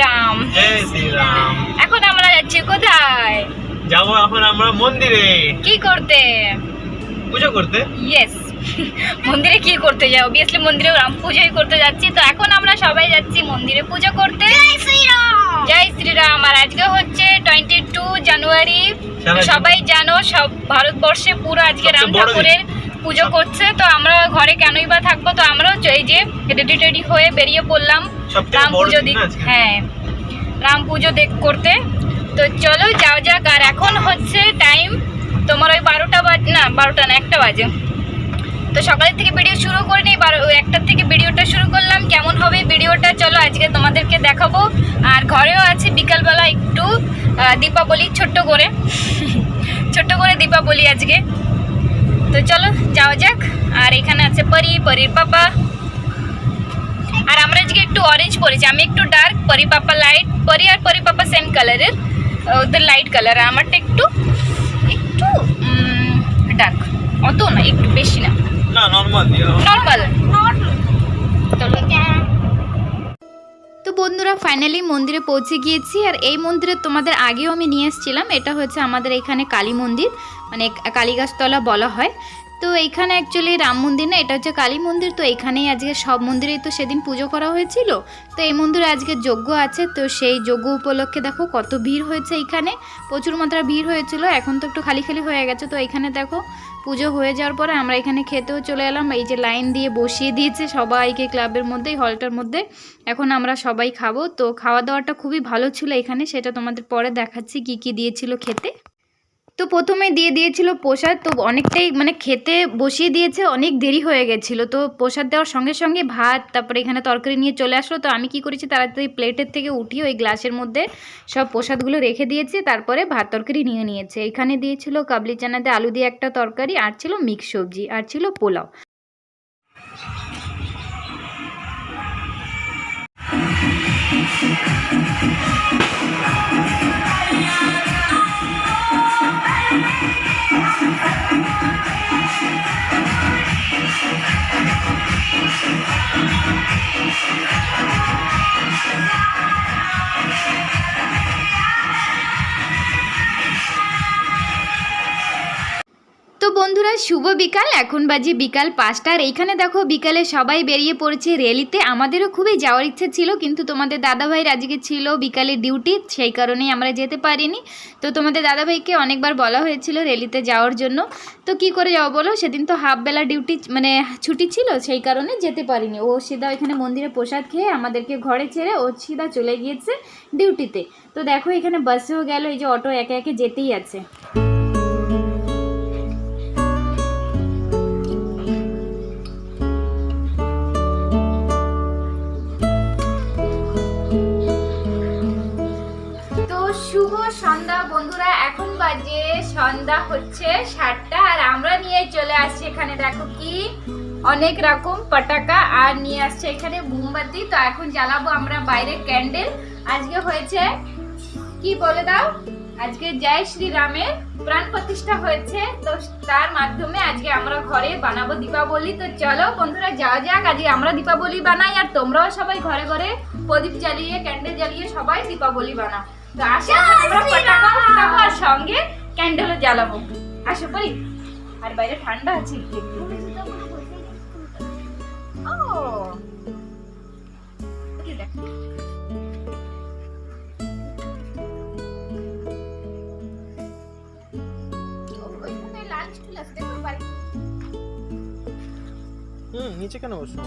শ্রীরাম। জয় শ্রীরাম। এখন আমরা যাচ্ছি কোথায়? যাব এখন আমরা মন্দিরে। কি করতে? পূজা করতে। ইয়েস, মন্দিরে কি করতে যাই? অবভিয়াসলি মন্দিরে রাম পূজাই করতে যাচ্ছি। তো এখন আমরা সবাই যাচ্ছি মন্দিরে পূজা করতে। জয় শ্রীরাম। জয় শ্রীরাম। আর আজকে হচ্ছে 22 জানুয়ারি। সবাই জানো সব ভারতবর্ষে পুরো আজকে রাম ঠাকুরের পুজো করছে। তো আমরা ঘরে কেনই বা থাকবো, তো আমরাও এই যে রেডি হয়ে বেরিয়ে পড়লাম রাম পুজো হ্যাঁ রাম পুজো করতে। তো চলো যাও যাক। আর এখন হচ্ছে টাইম তোমার ওই 12টা বাজে, না 12টা না 1টা বাজে। তো সকালের থেকে ভিডিও শুরু করে নিই, 1টার থেকে ভিডিওটা শুরু করলাম। কেমন হবে ভিডিওটা চলো আজকে তোমাদেরকে দেখাবো। আর ঘরেও আছে বিকালবেলা একটু দীপাবলি ছোট্ট করে দীপাবলি আজকে। তো চলো যাওয়া যাক। আর এখানে আছে পরির পাপা। আর আমরা আজকে একটু অরেঞ্জ পরেছি, আমি একটু ডার্ক, পরি পাপা লাইট। পরি আর পরি পাপা সেম কালারের, ওদের লাইট কালার। আর আমারটা একটু ডার্ক, অত না, একটু বেশি না, নর্মাল। তো বন্ধুরা ফাইনালি মন্দিরে পৌঁছে গিয়েছি। আর এই মন্দিরে তোমাদের আগেও আমি নিয়ে এসেছিলাম। এটা হচ্ছে আমাদের এখানে কালী মন্দির, মানে কালীগাছতলা বলা হয়। তো এইখানে অ্যাকচুয়ালি রাম মন্দির না, এটা হচ্ছে কালী মন্দির। তো এইখানেই আজকে সব মন্দিরেই তো সেদিন পুজো করা হয়েছিল। তো এই মন্দিরে আজকে যজ্ঞ আছে। তো সেই যজ্ঞ উপলক্ষে দেখো কত ভিড় হয়েছে, এইখানে প্রচুর মাত্রা ভিড় হয়েছিল। এখন তো একটু খালি হয়ে গেছে। তো এখানে দেখো পুজো হয়ে যাওয়ার পরে আমরা এখানে খেতেও চলে এলাম। এই যে লাইন দিয়ে বসিয়ে দিয়েছে সবাইকে ক্লাবের মধ্যে, হলটার মধ্যে। এখন আমরা সবাই খাবো। তো খাওয়া দাওয়াটা খুবই ভালো ছিল এখানে, সেটা তোমাদের পরে দেখাচ্ছি কি দিয়েছিল খেতে। তো প্রথমে দিয়েছিল প্রসাদ। তো অনেকটাই মানে খেতে বসিয়ে দিয়েছে, অনেক দেরি হয়ে গেছিলো। তো প্রসাদ দেওয়ার সঙ্গে সঙ্গে ভাত, তারপরে এখানে তরকারি নিয়ে চলে আসলো। তো আমি কি করেছি, তাড়াতাড়ি প্লেটের থেকে উঠিয়ে ওই গ্লাসের মধ্যে সব প্রসাদগুলো রেখে দিয়েছি। তারপরে ভাত তরকারি নিয়ে নিয়েছে। এখানে দিয়েছিল কাবলি চানা দিয়ে আলু দিয়ে একটা তরকারি, আর ছিল মিক্স সবজি, আর ছিল পোলাও। তো বন্ধুরা শুভ বিকাল, এখন বাজে বিকাল 5টা। আর এইখানে দেখো বিকালে সবাই বেরিয়ে পড়েছে র্যালিতে। আমাদেরও খুবই যাওয়ার ইচ্ছে ছিল, কিন্তু তোমাদের দাদাভাইয়ের আজকে ছিল বিকালে ডিউটি, সেই কারণেই আমরা যেতে পারিনি। তো তোমাদের দাদাভাইকে অনেকবার বলা হয়েছিল র্যালিতে যাওয়ার জন্য। তো কি করে যাবো বলো, সেদিন তো হাফ বেলা ডিউটি মানে ছুটি ছিল, সেই কারণে যেতে পারিনি। ও সিধা এখানে মন্দিরে প্রসাদ খেয়ে আমাদেরকে ঘরে ছেড়ে ও সিধা চলে গিয়েছে ডিউটিতে। তো দেখো এখানে বাসেও গেল, এই যে অটো একে একে যেতেই আছে। শুভ সন্ধ্যা বন্ধুরা, এখন বাজে সন্ধ্যা হচ্ছে 7টা। আর আমরা নিয়ে চলে আসছি এখানে দেখো কি অনেক রকম পটাকা, আর নিয়ে আসছে এখানে মোমবাতি। তো এখন জ্বালাবো আমরা বাইরে ক্যান্ডেল। আজকে হয়েছে কি বলে দাও, আজকে জয় শ্রীরামের প্রাণ প্রতিষ্ঠা হয়েছে। তো তার মাধ্যমে আজকে আমরা ঘরে বানাবো দীপাবলি। তো চলো বন্ধুরা যাওয়া যাক, আজকে আমরা দীপাবলি বানাই। আর তোমরাও সবাই ঘরে ঘরে প্রদীপ জ্বালিয়ে ক্যান্ডেল জ্বালিয়ে সবাই দীপাবলি বানাও। তো আসো আমরা পটাকা ফুটাবো আর সঙ্গে ক্যান্ডেলও জ্বালাবো। আসো পরি। আর বাইরে ঠান্ডা আছে একটু। ও ওইখানে লাল স্টুল আছে দেখো বাড়ি। নিচে কেন বসো?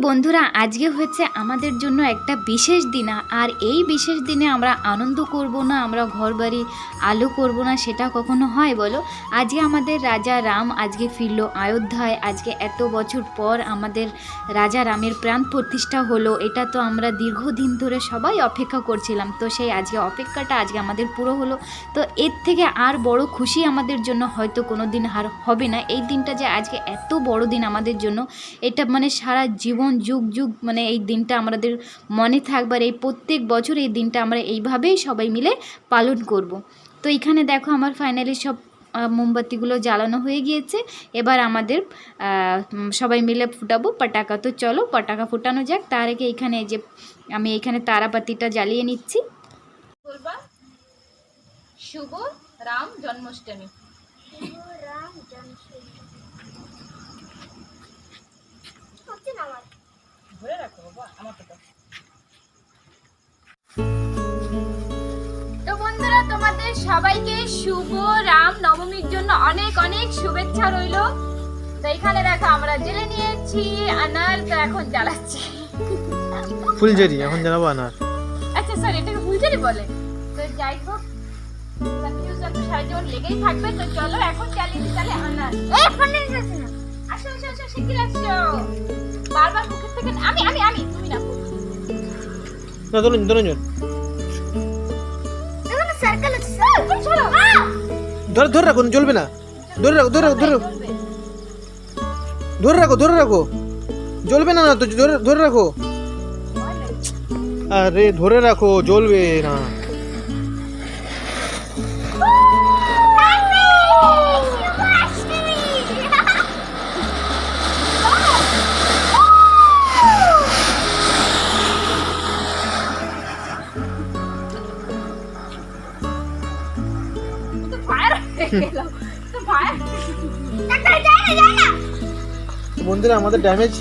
বন্ধুরা, আজকে হচ্ছে আমাদের জন্য একটা বিশেষ দিন, আর এই বিশেষ দিনে আমরা আনন্দ করব না, আমরা ঘরবাড়ি আলো করব না, সেটা কখনো হয় বলো? আজকে আমাদের রাজা রাম আজকে ফিরলো অযোধ্যায়। আজকে এত বছর পর আমাদের রাজা রামের প্রাণ প্রতিষ্ঠা হলো। এটা তো আমরা দীর্ঘদিন ধরে সবাই অপেক্ষা করছিলাম। তো সেই আজকে অপেক্ষাটা আজকে আমাদের পুরো হলো। তো এর থেকে আর বড় খুশি আমাদের জন্য হয়তো কোনো দিন আর হবে না। এই দিনটা যে আজকে এত বড় দিন আমাদের জন্য, এটা মানে সারা জীবন যুগ যুগ মানে এই দিনটা আমাদের মনে থাকবে। আর এই প্রত্যেক বছর এই দিনটা আমরা এইভাবেই সবাই মিলে পালন করব। তো এইখানে দেখো আমার ফাইনালি সব মোমবাতিগুলো জ্বালানো হয়ে গিয়েছে। এবার আমাদের সবাই মিলে ফুটাবো পটাকা। তো চলো পটাকা ফুটানো যাক। তার আগে এখানে এই যে আমি এখানে তারাবাতিটা জ্বালিয়ে নিচ্ছি। বলবা শুভ রাম জন্মাষ্টমী। ধরে রাখো বাবা, আমার তো। তো বন্ধুরা, তোমাদের সবাইকে শুভ রাম নবমীর জন্য অনেক অনেক শুভেচ্ছা রইলো। তো এখানে দেখো আমরা জেলে নিয়েছি আনার, তো এখন জ্বালাচ্ছি ফুলঝুরি। এখন জ্বালাবো আনার। আচ্ছা স্যার, এটাকে ফুলঝুরি বলে? তো যাই হোক, কনফিউশন তো সারা জীবন লেগেই থাকবে। তো চলো এখন চালিয়ে দিই তাহলে আনার। এই ফোনে যাচ্ছে না। আসো আসো আসো, শিখিয়ে আসছো বারবার মুখের থেকে। আমি আমি আমি তুমি না না, ধরুন ধরুন সার্কেল আছে স্যার। চলো ধরে ধরে রাখুন, জ্বলবে না। ধরে রাখো ধরে রাখো ধরে রাখো ধরে রাখো ধরে রাখো, জ্বলবে না। না তো ধরে ধরে রাখো। আরে ধরে রাখো, জ্বলবে না। বন্ধুরা আমাদের ড্যামেজ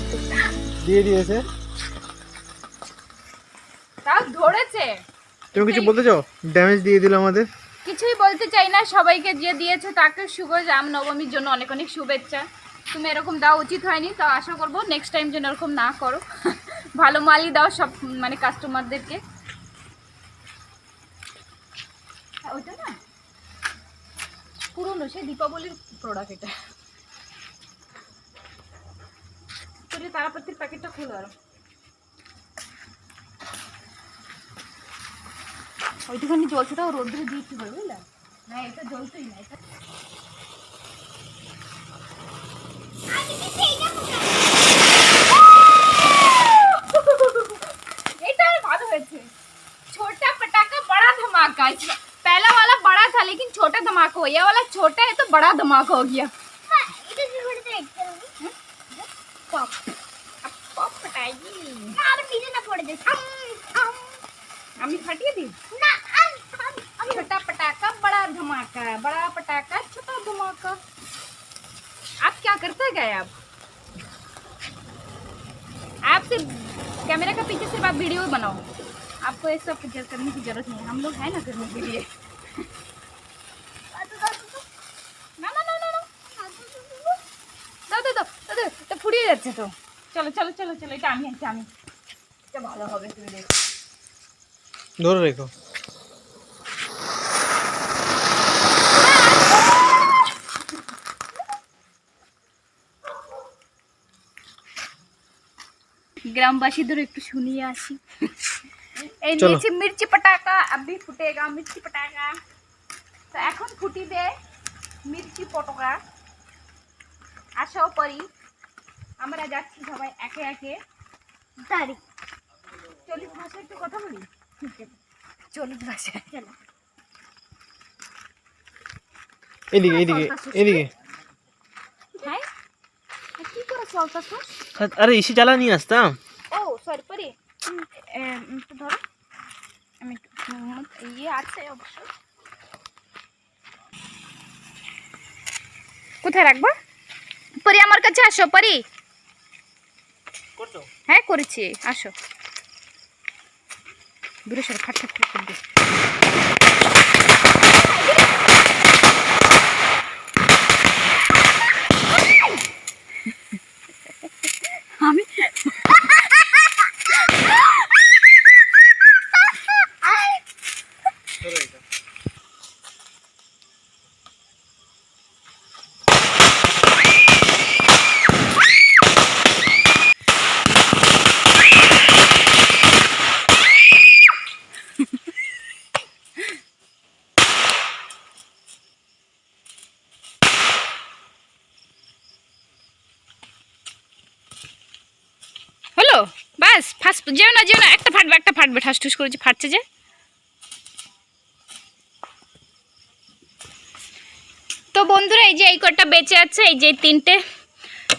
দিয়ে দিয়েছে। তাও ধরেছে। তুমি কিছু বলতে চাও? ড্যামেজ দিয়ে দিল আমাদের। কিছুই বলতে চাই না। সবাইকে যে দিয়েছে তাকে শুভ রাম নবমীর জন্য অনেক অনেক শুভেচ্ছা। তুমি এরকম দেওয়া উচিত হয়নি। তো আশা করবো নেক্সট টাইম যেন এরকম না করো। ভালো মালই দাও সব মানে কাস্টমারদেরকে। ওইটা না পুরনো, সে দীপাবলির প্রোডাক্ট। এটা তোর তারাপত্রির প্যাকেটটা খোলো। আর ওইটুখানি জ্বলছে, তাও রোদ্রে দিয়েছি বলে, বুঝলা? না এটা জ্বলছেই না। এটা ভালো হয়েছে। छोटा पटाखा बड़ा धमाका। पहला वाला बड़ा था लेकिन छोटा धमाका हो। ये वाला छोटा है तो बड़ा धमाका हो गया। पॉप पॉप फटाएगी ना, अब नीचे ना पड़ जाए। अम्मी फटिए दी ना। छोटा पटाखा बड़ा धमाका, बड़ा पटाखा छोटा धमाका। आप क्या करते गए? आप सिर्फ कैमरा का पीछे सिर्फ आप वीडियो बनाओ। आपको ये सब करने की जरूरत नहीं है। हम लोग हैं ना करने के लिए। ना ना ना ना দাও দাও দাও দাও, তো ফুরিয়ে যাচ্ছে তো। চলো চলো চলো চলো, এটা আমি আছি আমি। এটা ভালো হবে, তুমি দেখো। ধরে রেখো। গ্রামবাসীদের একটু শুনিয়ে আসি। এই নিচে মির্চি পটাকা अभी फूटेगा। मिर्ची पटाखा তো এখন ফুটিবে মির্চি পটাকা। আসো পরি, আমরা যাচ্ছি সবাই একে একে। তারি চল্লিশ ভাষায় একটু কথা বলি। চল্লিশ ভাষায় চলো। এদিকে এদিকে এদিকে। হ্যাঁ কি করে চলতেছ? আরে ইসি জ্বালা নিয়ে আসতাম। ও সরি পরি, একটু ধরো। আমি ইয়ে আছে অবশ্য। কোথায় রাখবো? পরি আমার কাছে আসো। পরি হ্যাঁ করেছি, আসো। দূরে সরে, ফাট ফাট করবে। আমি বাস ফাঁস যেও না একটা ফাটবে ঠাস ঠুস করেছে ফাটছে যে। তো বন্ধুরা এই যে এই কটা বেঁচে আছে, এই যে 3টে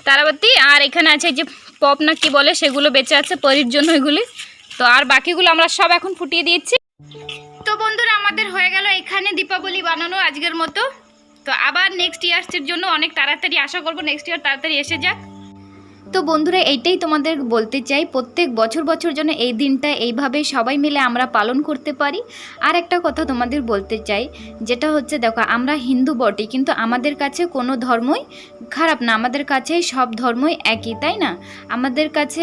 তারাবাতি, আর এখানে আছে এই যে পপ না কি বলে সেগুলো বেঁচে আছে পরির জন্য এগুলি। তো আর বাকিগুলো আমরা সব এখন ফুটিয়ে দিয়েছি। তো বন্ধুরা আমাদের হয়ে গেল এখানে দীপাবলি বানানো আজকের মতো। তো আবার নেক্সট ইয়ার্সের জন্য অনেক তাড়াতাড়ি আশা করব নেক্সট ইয়ার তাড়াতাড়ি এসে যাক। তো বন্ধুরা এইটাই তোমাদের বলতে চাই, প্রত্যেক বছর যেন এই দিনটা এইভাবে সবাই মিলে আমরা পালন করতে পারি। আর একটা কথা তোমাদের বলতে চাই, যেটা হচ্ছে দেখো আমরা হিন্দু বটে, কিন্তু আমাদের কাছে কোনো ধর্মই খারাপ না, আমাদের কাছে সব ধর্মই একই, তাই না? আমাদের কাছে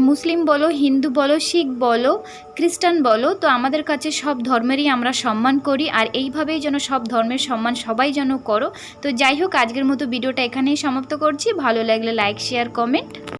মুসলিম বলো, হিন্দু বলো, শিখ বলো, খ্রিস্টান বলো, তো আমাদের কাছে সব ধর্মেরই আমরা সম্মান করি। আর এইভাবেই যেন সব ধর্মের সম্মান সবাই যেন করো। তো যাই হোক আজকের মতো ভিডিওটা এখানেই সমাপ্ত করছি। ভালো লাগলে লাইক শেয়ার কমেন্ট।